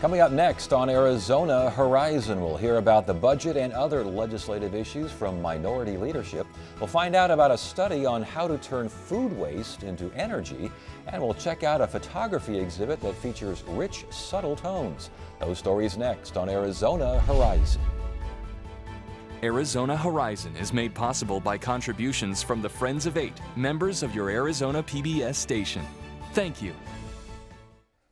Coming up next on Arizona Horizon, we'll hear about the budget and other legislative issues from minority leadership. We'll find out about a study on how to turn food waste into energy, and we'll check out a photography exhibit that features rich, subtle tones. Those stories next on Arizona Horizon. Arizona Horizon is made possible by contributions from the Friends of Eight, members of your Arizona PBS station. Thank you.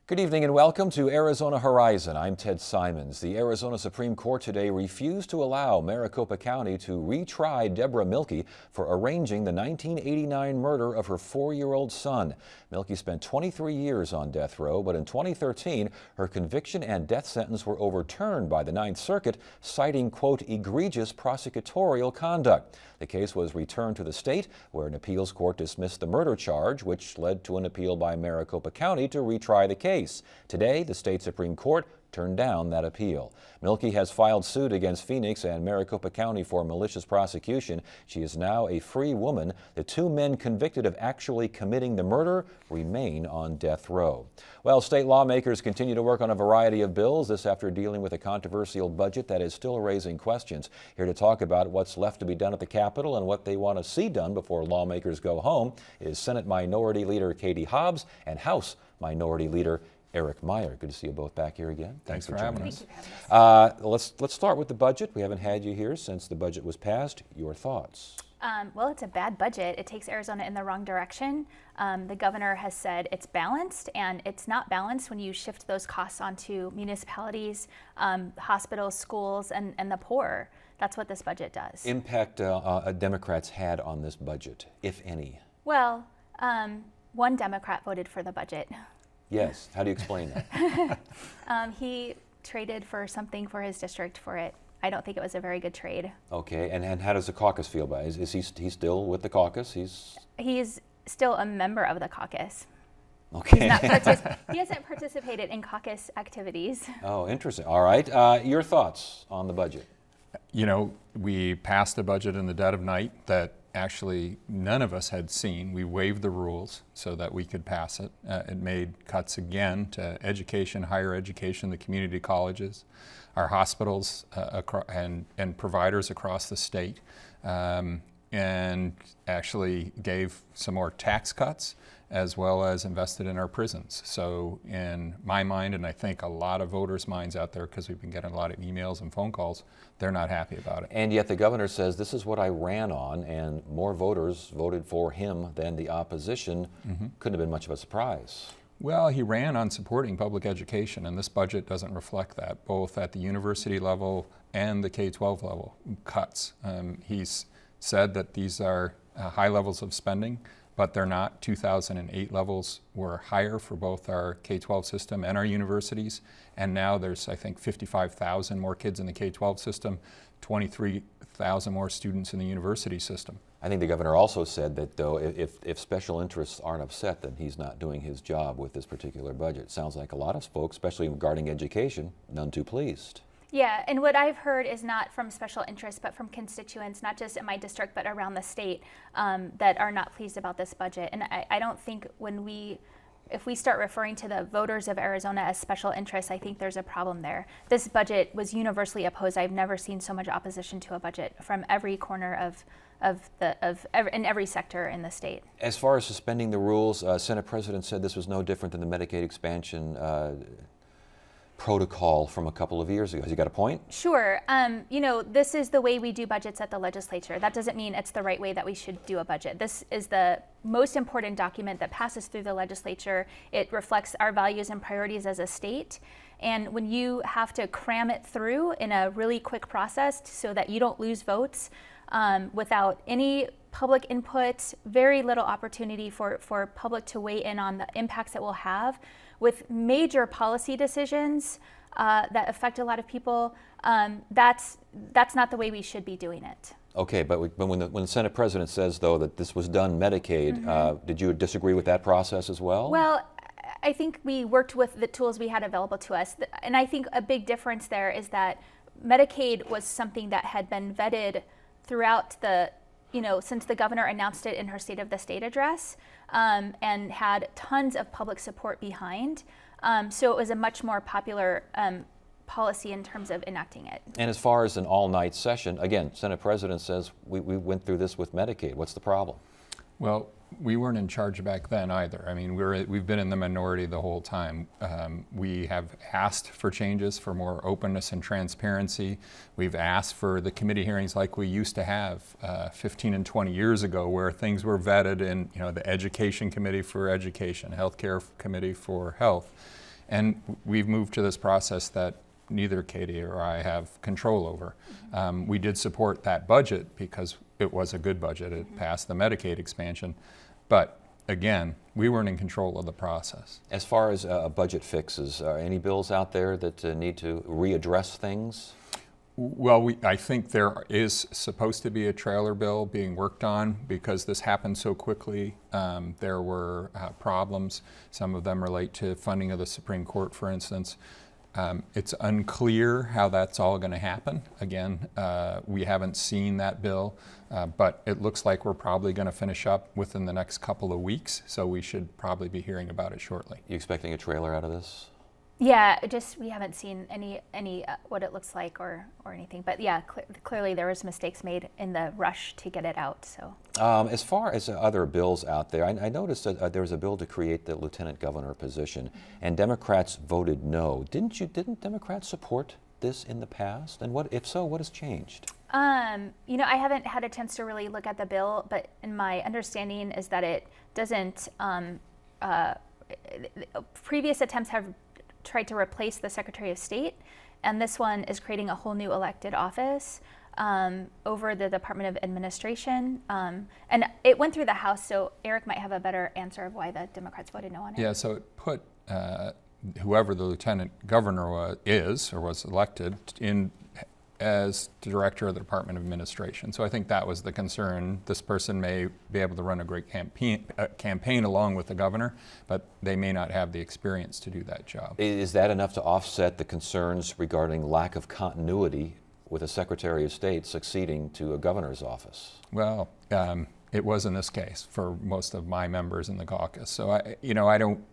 Good evening and welcome to Arizona Horizon. I'm Ted Simons. The Arizona Supreme Court today refused to allow Maricopa County to retry Deborah Mielke for arranging the 1989 murder of her 4-year-old son. Mielke spent 23 years on death row, but in 2013, her conviction and death sentence were overturned by the Ninth Circuit, citing, quote, egregious prosecutorial conduct. The case was returned to the state, where an appeals court dismissed the murder charge, which led to an appeal by Maricopa County to retry the case. Today, the state Supreme Court turned down that appeal. Mielke has filed suit against Phoenix and Maricopa County for malicious prosecution. She is now a free woman. The 2 men convicted of actually committing the murder remain on death row. Well, state lawmakers continue to work on a variety of bills, this after dealing with a controversial budget that is still raising questions. Here to talk about what's left to be done at the Capitol and what they want to see done before lawmakers go home is Senate Minority Leader Katie Hobbs and House Minority Leader Eric Meyer. Good to see you both back here again. Thanks for having us. Let's start with the budget. We haven't had you here since the budget was passed. Your thoughts? Well, it's a bad budget. It takes Arizona in the wrong direction. The governor has said it's balanced, and it's not balanced when you shift those costs onto municipalities, hospitals, schools, and the poor. That's what this budget does. Impact Democrats had on this budget, if any? Well, one Democrat voted for the budget. Yes. How do you explain that? He traded for something for his district for it. I don't think it was a very good trade. Okay. And how does the caucus feel about it? Is he still with the caucus? He's still a member of the caucus. Okay. He hasn't participated in caucus activities. Oh, interesting. All right. Your thoughts on the budget? You know, we passed a budget in the dead of night that actually none of us had seen. We waived the rules so that we could pass it. It made cuts again to education, higher education, the community colleges, our hospitals, and providers across the state, and actually gave some more tax cuts as well as invested in our prisons. So in my mind, and I think a lot of voters' minds out there, because we've been getting a lot of emails and phone calls, they're not happy about it. And yet the governor says this is what I ran on, and more voters voted for him than the opposition. Couldn't have been much of a surprise. Well, he ran on supporting public education, and this budget doesn't reflect that, both at the university level and the K-12 level cuts. He's said that these are high levels of spending, but they're not. 2008 levels were higher for both our K-12 system and our universities, and now there's, I think, 55,000 more kids in the K-12 system, 23,000 more students in the university system. I think the governor also said that, though, if special interests aren't upset, then he's not doing his job with this particular budget. Sounds like a lot of folks, especially regarding education, none too pleased. Yeah, and what I've heard is not from special interests, but from constituents, not just in my district, but around the state, that are not pleased about this budget. And I don't think if we start referring to the voters of Arizona as special interests, I think there's a problem there. This budget was universally opposed. I've never seen so much opposition to a budget from every corner in every sector in the state. As far as suspending the rules, Senate President said this was no different than the Medicaid expansion protocol from a couple of years ago. Has he got a point? Sure. You know, this is the way we do budgets at the legislature. That doesn't mean it's the right way that we should do a budget. This is the most important document that passes through the legislature. It reflects our values and priorities as a state. And when you have to cram it through in a really quick process so that you don't lose votes without any public input, very little opportunity for public to weigh in on the impacts it will have, with major policy decisions that affect a lot of people, that's not the way we should be doing it. Okay, but when the Senate President says, though, that this was done Medicaid, did you disagree with that process as well? Well, I think we worked with the tools we had available to us. And I think a big difference there is that Medicaid was something that had been vetted throughout since the governor announced it in her State of the State address, and had tons of public support behind. So it was a much more popular policy in terms of enacting it. And as far as an all-night session, again, Senate President says we went through this with Medicaid. What's the problem? Well, we weren't in charge back then either. I mean, we've been in the minority the whole time. We have asked for changes for more openness and transparency. We've asked for the committee hearings like we used to have 15 and 20 years ago, where things were vetted in, the Education Committee for Education, Healthcare Committee for Health. And we've moved to this process that neither Katie or I have control over. We did support that budget because it was a good budget. It passed the Medicaid expansion. But again, we weren't in control of the process. As far as budget fixes, are any bills out there that need to readdress things? Well, I think there is supposed to be a trailer bill being worked on because this happened so quickly. There were problems. Some of them relate to funding of the Supreme Court, for instance. It's unclear how that's all going to happen. Again, we haven't seen that bill, but it looks like we're probably going to finish up within the next couple of weeks, so we should probably be hearing about it shortly. You expecting a trailer out of this? Yeah, we haven't seen any what it looks like or anything. But yeah, clearly there was mistakes made in the rush to get it out. So as far as other bills out there, I noticed that there was a bill to create the lieutenant governor position, and Democrats voted no. Didn't Democrats support this in the past? And if so, what has changed? I haven't had a chance to really look at the bill, but in my understanding is that it doesn't. Previous attempts have tried to replace the Secretary of State, and this one is creating a whole new elected office over the Department of Administration. And it went through the House, so Eric might have a better answer of why the Democrats voted no on it. Yeah, so it put whoever the lieutenant governor was elected in as director of the Department of Administration. So I think that was the concern. This person may be able to run a great campaign along with the governor, but they may not have the experience to do that job. Is that enough to offset the concerns regarding lack of continuity with a Secretary of State succeeding to a governor's office? Well, it was in this case for most of my members in the caucus. So I don't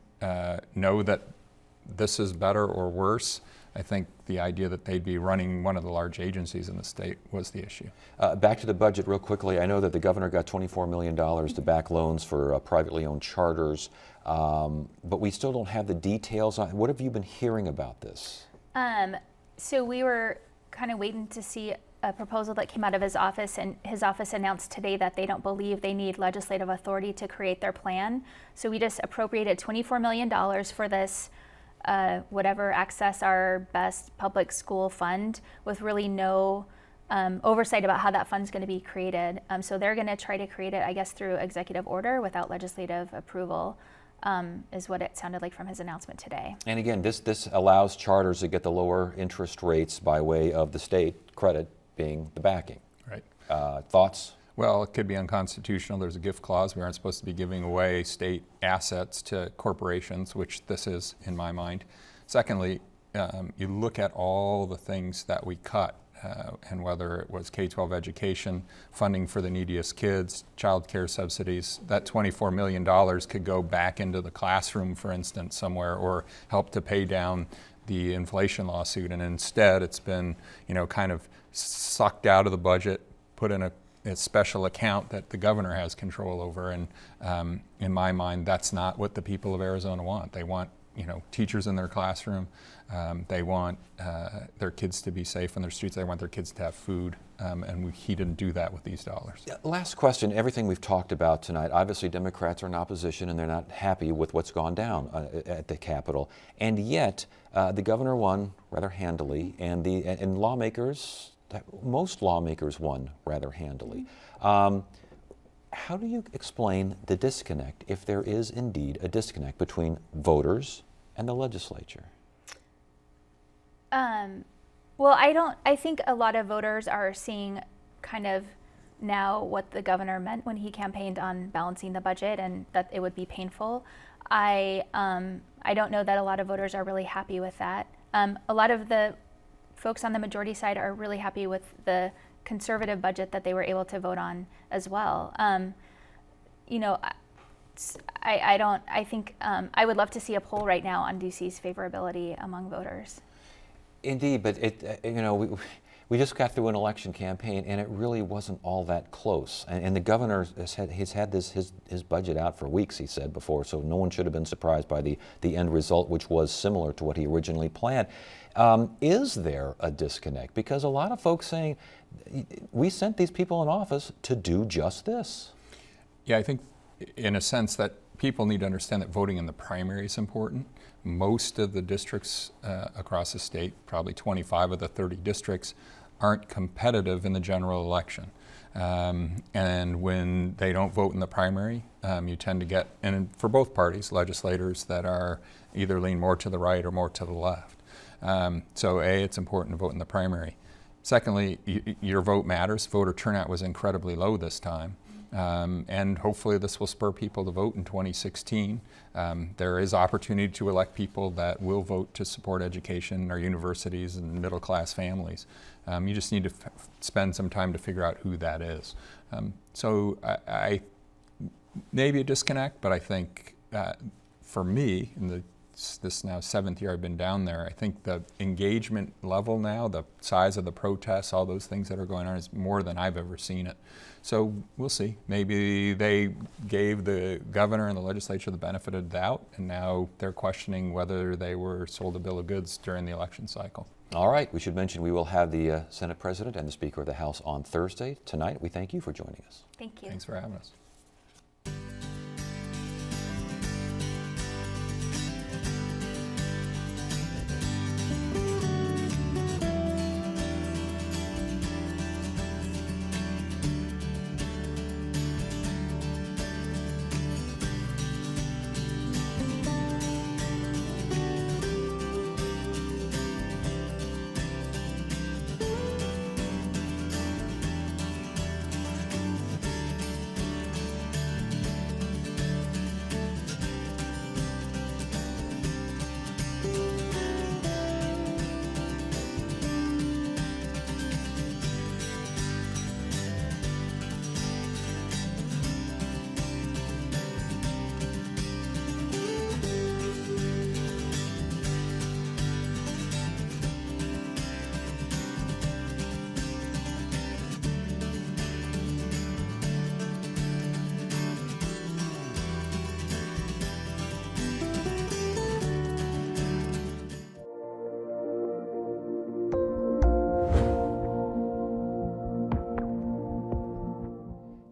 know that this is better or worse. I think the idea that they'd be running one of the large agencies in the state was the issue. Back to the budget real quickly. I know that the governor got $24 million to back loans for privately owned charters, but we still don't have the details on. What have you been hearing about this? So we were kind of waiting to see a proposal that came out of his office, and his office announced today that they don't believe they need legislative authority to create their plan. So we just appropriated $24 million for this whatever Access Our Best public school fund, with really no oversight about how that fund's going to be created. So they're going to try to create it, I guess, through executive order without legislative approval, is what it sounded like from his announcement today. And again, this allows charters to get the lower interest rates by way of the state credit being the backing. Right. Thoughts? Well, it could be unconstitutional. There's a gift clause. We aren't supposed to be giving away state assets to corporations, which this is, in my mind. Secondly, you look at all the things that we cut, and whether it was K-12 education, funding for the neediest kids, child care subsidies, that $24 million could go back into the classroom, for instance, somewhere, or help to pay down the inflation lawsuit. And instead, it's been, kind of sucked out of the budget, put in a special account that the governor has control over. And in my mind, that's not what the people of Arizona want. They want teachers in their classroom. They want their kids to be safe on their streets. They want their kids to have food. And he didn't do that with these dollars. Last question. Everything we've talked about tonight, obviously Democrats are in opposition and they're not happy with what's gone down at the Capitol. And yet the governor won rather handily, and lawmakers, most lawmakers won rather handily. How do you explain the disconnect, if there is indeed a disconnect between voters and the legislature? Well, I think a lot of voters are seeing kind of now what the governor meant when he campaigned on balancing the budget, and that it would be painful. I don't know that a lot of voters are really happy with that. A lot of the folks on the majority side are really happy with the conservative budget that they were able to vote on as well. I think I would love to see a poll right now on Ducey's favorability among voters. Indeed, but we just got through an election campaign, and it really wasn't all that close. And the governor has had his budget out for weeks, he said before, so no one should have been surprised by the end result, which was similar to what he originally planned. Is there a disconnect? Because a lot of folks saying, we sent these people in office to do just this. Yeah, I think in a sense that people need to understand that voting in the primary is important. Most of the districts across the state, probably 25 of the 30 districts, aren't competitive in the general election. And when they don't vote in the primary, you tend to get, and for both parties, legislators that are either lean more to the right or more to the left. So A, it's important to vote in the primary. Secondly, your vote matters. Voter turnout was incredibly low this time. And hopefully this will spur people to vote in 2016. There is opportunity to elect people that will vote to support education, our universities, and middle-class families. You just need to spend some time to figure out who that is. So I maybe a disconnect, but I think for me, in this now 7th year I've been down there, I think the engagement level now, the size of the protests, all those things that are going on is more than I've ever seen it. So we'll see. Maybe they gave the governor and the legislature the benefit of the doubt, and now they're questioning whether they were sold a bill of goods during the election cycle. All right, we should mention we will have the Senate President and the Speaker of the House on Thursday. Tonight, we thank you for joining us. Thank you. Thanks for having us.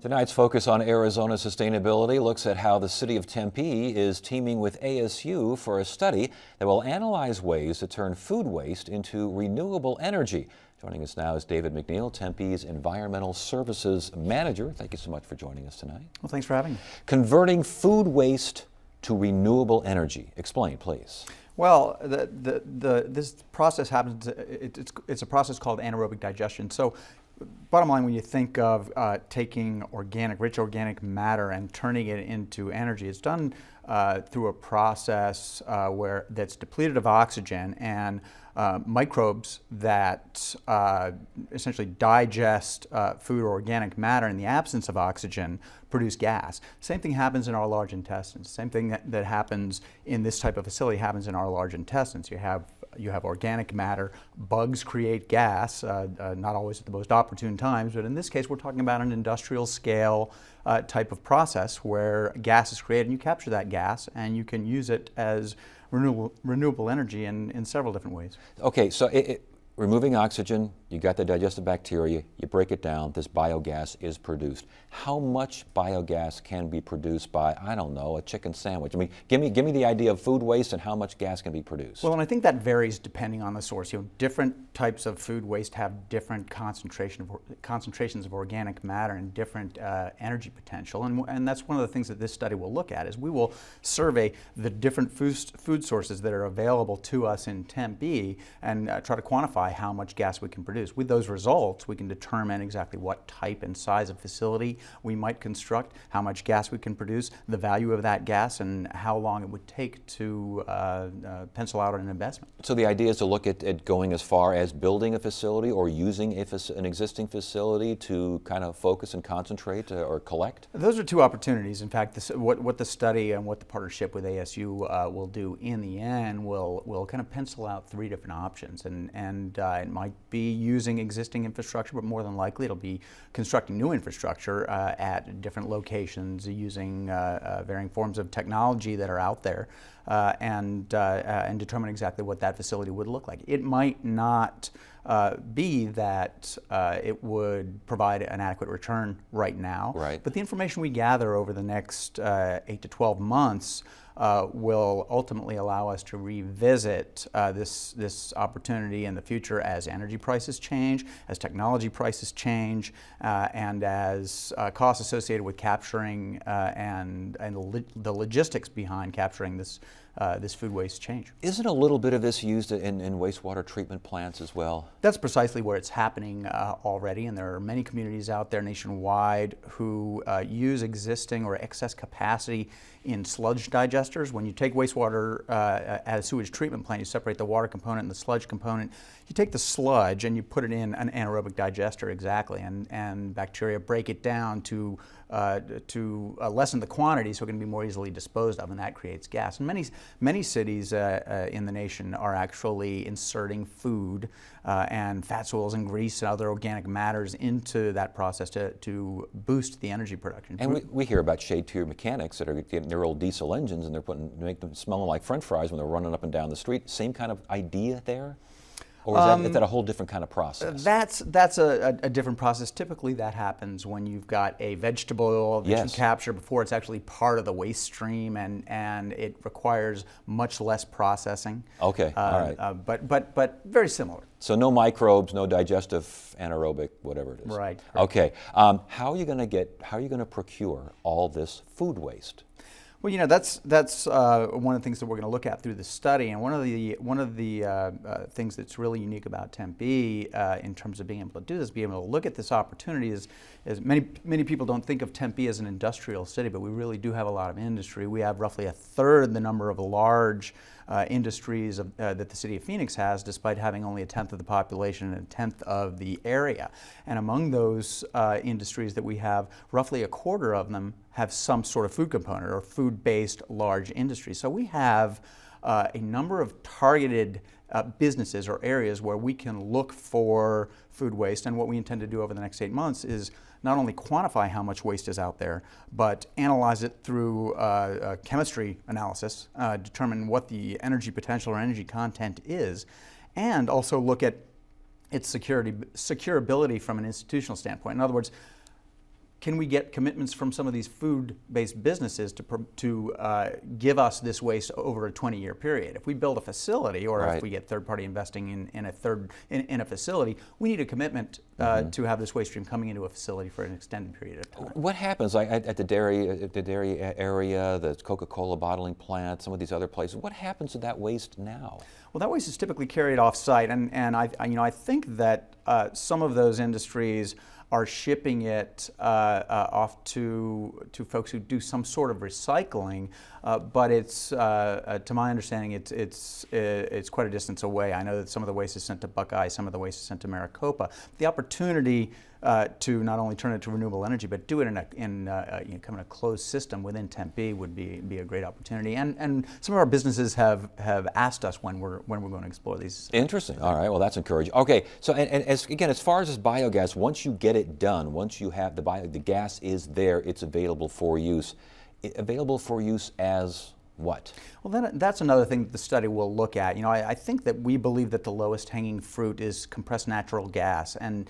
Tonight's Focus on Arizona Sustainability looks at how the city of Tempe is teaming with ASU for a study that will analyze ways to turn food waste into renewable energy. Joining us now is David McNeil, Tempe's Environmental Services Manager. Thank you so much for joining us tonight. Well, thanks for having me. Converting food waste to renewable energy. Explain, please. Well, this process happens, it's a process called anaerobic digestion. So bottom line, when you think of taking rich organic matter and turning it into energy, it's done through a process that's depleted of oxygen, and microbes that essentially digest food or organic matter in the absence of oxygen produce gas. Same thing happens in our large intestines. Same thing that happens in this type of facility happens in our large intestines. You have organic matter, bugs create gas, not always at the most opportune times, but in this case we're talking about an industrial scale type of process where gas is created and you capture that gas and you can use it as renewable energy in several different ways. Okay, so removing oxygen, you got the digestive bacteria, you break it down, this biogas is produced. How much biogas can be produced by, I don't know, a chicken sandwich? I mean, give me the idea of food waste and how much gas can be produced. Well, and I think that varies depending on the source. Different types of food waste have different concentrations of organic matter and different energy potential, and that's one of the things that this study will look at. Is we will survey the different food sources that are available to us in Tempe and try to quantify quantify how much gas we can produce. With those results, we can determine exactly what type and size of facility we might construct, how much gas we can produce, the value of that gas, and how long it would take to pencil out an investment. So the idea is to look at going as far as building a facility or using an existing facility to kind of focus and concentrate or collect? Those are two opportunities. In fact, what the study and what the partnership with ASU will do in the end will kind of pencil out three different options. And it might be using existing infrastructure, but more than likely it'll be constructing new infrastructure at different locations using varying forms of technology that are out there and determine exactly what that facility would look like. It might not be that it would provide an adequate return right now, right. But the information we gather over the next 8 to 12 months will ultimately allow us to revisit this opportunity in the future as energy prices change, as technology prices change, and as costs associated with capturing and the logistics behind capturing this food waste change. Isn't a little bit of this used in wastewater treatment plants as well? That's precisely where it's happening already, and there are many communities out there nationwide who use existing or excess capacity in sludge digesters. When you take wastewater at a sewage treatment plant, you separate the water component and the sludge component. You take the sludge and you put it in an anaerobic digester, exactly, and bacteria break it down to lessen the quantity so it can be more easily disposed of, and that creates gas. And many cities in the nation are actually inserting food and fats, oils, and grease and other organic matters into that process to boost the energy production. And we hear about shade tier mechanics that are getting their old diesel engines and make them smelling like French fries when they're running up and down the street. Same kind of idea there? Or is that a whole different kind of process? That's a different process. Typically that happens when you've got a vegetable oil that you capture before it's actually part of the waste stream, and it requires much less processing. Okay, all right. But very similar. So no microbes, no digestive, anaerobic, whatever it is. Right. Okay. How are you going to procure all this food waste? Well, that's one of the things that we're going to look at through the study, and one of the things that's really unique about Tempe in terms of being able to do this, being able to look at this opportunity is many people don't think of Tempe as an industrial city, but we really do have a lot of industry. We have roughly a third the number of large industries that the city of Phoenix has, despite having only 1/10 of the population and 1/10 of the area. And among those industries that we have, roughly 1/4 of them have some sort of food component or food-based large industry. So we have a number of targeted businesses or areas where we can look for food waste, and what we intend to do over the next 8 months is not only quantify how much waste is out there, but analyze it through chemistry analysis, determine what the energy potential or energy content is, and also look at its securability from an institutional standpoint. In other words, can we get commitments from some of these food-based businesses to give us this waste over a 20-year period? If we build a facility, or if we get third-party investing in a facility, we need a commitment to have this waste stream coming into a facility for an extended period of time. What happens at the dairy area, the Coca-Cola bottling plant, some of these other places? What happens to that waste now? Well, that waste is typically carried off-site, and I think that some of those industries are shipping it off to folks who do some sort of recycling, but it's to my understanding it's quite a distance away. I know that some of the waste is sent to Buckeye, some of the waste is sent to Maricopa. The opportunity to not only turn it to renewable energy, but do it in kind of a closed system within Tempe would be a great opportunity. And some of our businesses have asked us when we're going to explore these. Interesting. All right. Well, that's encouraging. Okay. So and as far as this biogas, once you get it done, once you have the gas is there, it's available for use. Available for use as what? Well, then that's another thing that the study will look at. I think that we believe that the lowest hanging fruit is compressed natural gas and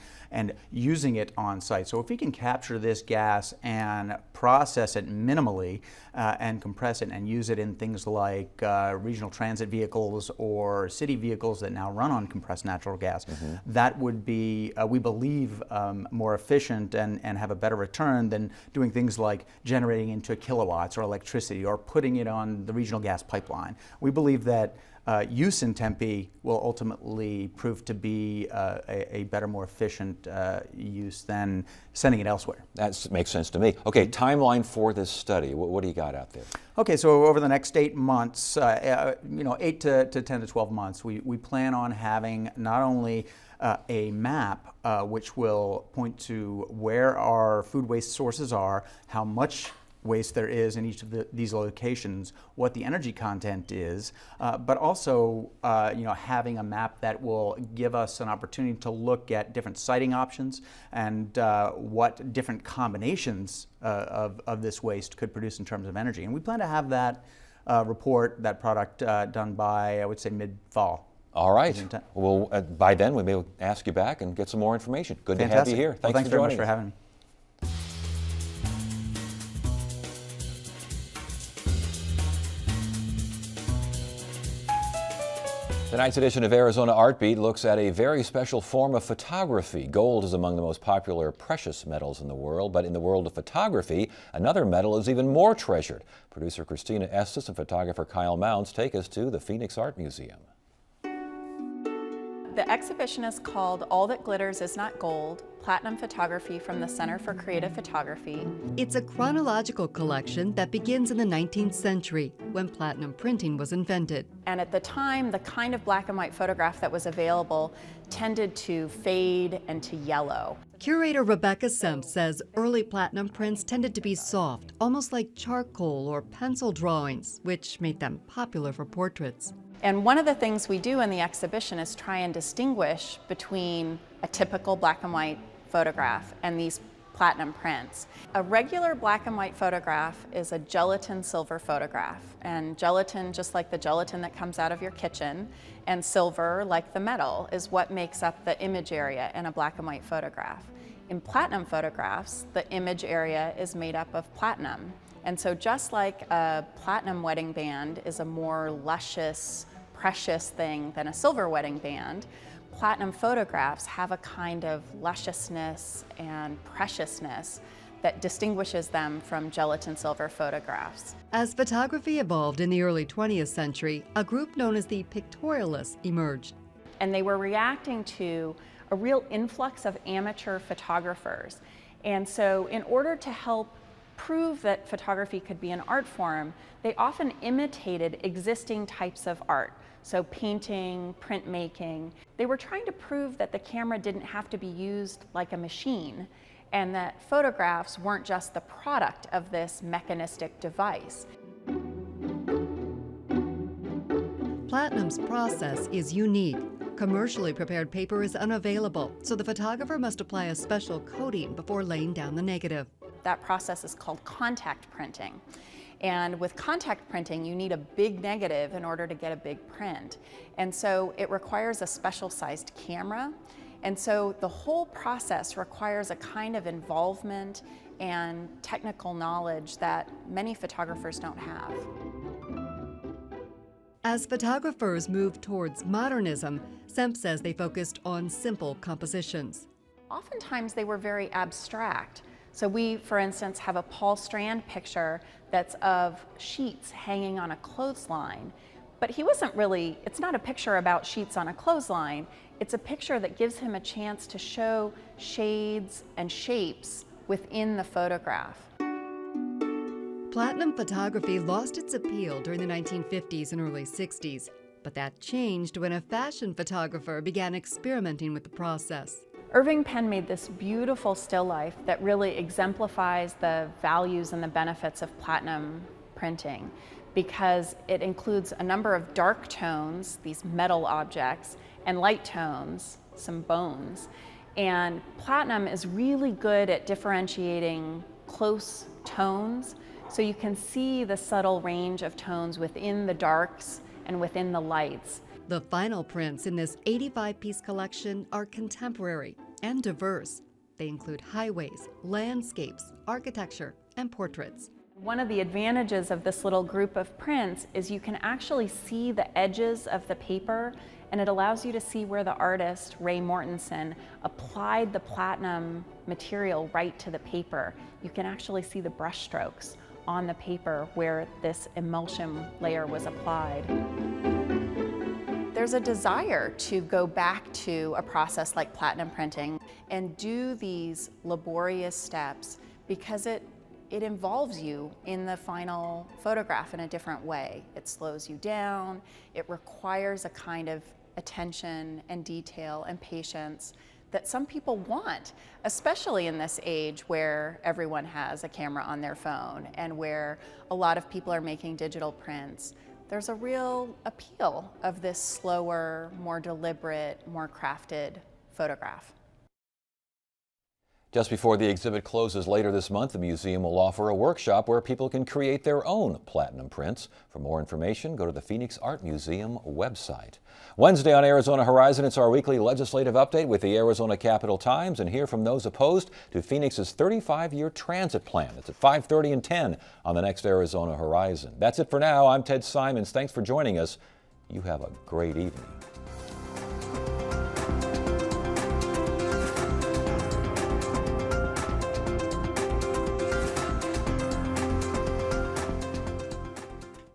using it on site. So if we can capture this gas and process it minimally and compress it and use it in things like regional transit vehicles or city vehicles that now run on compressed natural gas, that would be, we believe, more efficient and have a better return than doing things like generating into kilowatts or electricity or putting it on the regional gas pipeline. We believe that use in Tempe will ultimately prove to be a better, more efficient use than sending it elsewhere. That makes sense to me. Okay, timeline for this study. What do you got out there? Okay, so over the next 8 months, 8 to 10 to 12 months, we plan on having not only a map which will point to where our food waste sources are, how much waste there is in each of these locations, what the energy content is, but also having a map that will give us an opportunity to look at different siting options and what different combinations of this waste could produce in terms of energy. And we plan to have that that product done by, I would say, mid-fall. All right. Well, by then we may ask you back and get some more information. Good to have you here. Well, thanks for very much joining for us. having me. Tonight's edition of Arizona Art Beat looks at a very special form of photography. Gold is among the most popular precious metals in the world, but in the world of photography, another metal is even more treasured. Producer Christina Estes and photographer Kyle Mounts take us to the Phoenix Art Museum. The exhibition is called All That Glitters Is Not Gold, Platinum Photography from the Center for Creative Photography. It's a chronological collection that begins in the 19th century, when platinum printing was invented. And at the time, the kind of black and white photograph that was available tended to fade and to yellow. Curator Rebecca Semp says early platinum prints tended to be soft, almost like charcoal or pencil drawings, which made them popular for portraits. And one of the things we do in the exhibition is try and distinguish between a typical black and white photograph and these platinum prints. A regular black and white photograph is a gelatin silver photograph. And gelatin, just like the gelatin that comes out of your kitchen, and silver, like the metal, is what makes up the image area in a black and white photograph. In platinum photographs, the image area is made up of platinum. And so just like a platinum wedding band is a more luscious, precious thing than a silver wedding band, platinum photographs have a kind of lusciousness and preciousness that distinguishes them from gelatin silver photographs. As photography evolved in the early 20th century, a group known as the pictorialists emerged. And they were reacting to a real influx of amateur photographers. And so in order to help prove that photography could be an art form, they often imitated existing types of art. So painting, printmaking. They were trying to prove that the camera didn't have to be used like a machine and that photographs weren't just the product of this mechanistic device. Platinum's process is unique. Commercially prepared paper is unavailable, so the photographer must apply a special coating before laying down the negative. That process is called contact printing. And with contact printing, you need a big negative in order to get a big print. And so it requires a special sized camera. And so the whole process requires a kind of involvement and technical knowledge that many photographers don't have. As photographers moved towards modernism, Semp says they focused on simple compositions. Oftentimes they were very abstract. So we, for instance, have a Paul Strand picture that's of sheets hanging on a clothesline. But he wasn't really, it's not a picture about sheets on a clothesline. It's a picture that gives him a chance to show shades and shapes within the photograph. Platinum photography lost its appeal during the 1950s and early 60s, but that changed when a fashion photographer began experimenting with the process. Irving Penn made this beautiful still life that really exemplifies the values and the benefits of platinum printing because it includes a number of dark tones, these metal objects, and light tones, some bones. And platinum is really good at differentiating close tones, so you can see the subtle range of tones within the darks and within the lights. The final prints in this 85-piece collection are contemporary and diverse. They include highways, landscapes, architecture, and portraits. One of the advantages of this little group of prints is you can actually see the edges of the paper, and it allows you to see where the artist, Ray Mortensen, applied the platinum material right to the paper. You can actually see the brush strokes on the paper where this emulsion layer was applied. there's a desire to go back to a process like platinum printing and do these laborious steps because it involves you in the final photograph in a different way. It slows you down, it requires a kind of attention and detail and patience that some people want, especially in this age where everyone has a camera on their phone and where a lot of people are making digital prints. There's a real appeal of this slower, more deliberate, more crafted photograph. Just before the exhibit closes later this month, the museum will offer a workshop where people can create their own platinum prints. For more information, go to the Phoenix Art Museum website. Wednesday on Arizona Horizon, it's our weekly legislative update with the Arizona Capitol Times and hear from those opposed to Phoenix's 35-year transit plan. It's at 5:30 and 10 on the next Arizona Horizon. That's it for now. I'm Ted Simons. Thanks for joining us. You have a great evening.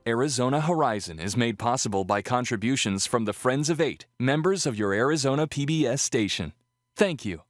Arizona Horizon is made possible by contributions from the Friends of 8, members of your Arizona PBS station. Thank you.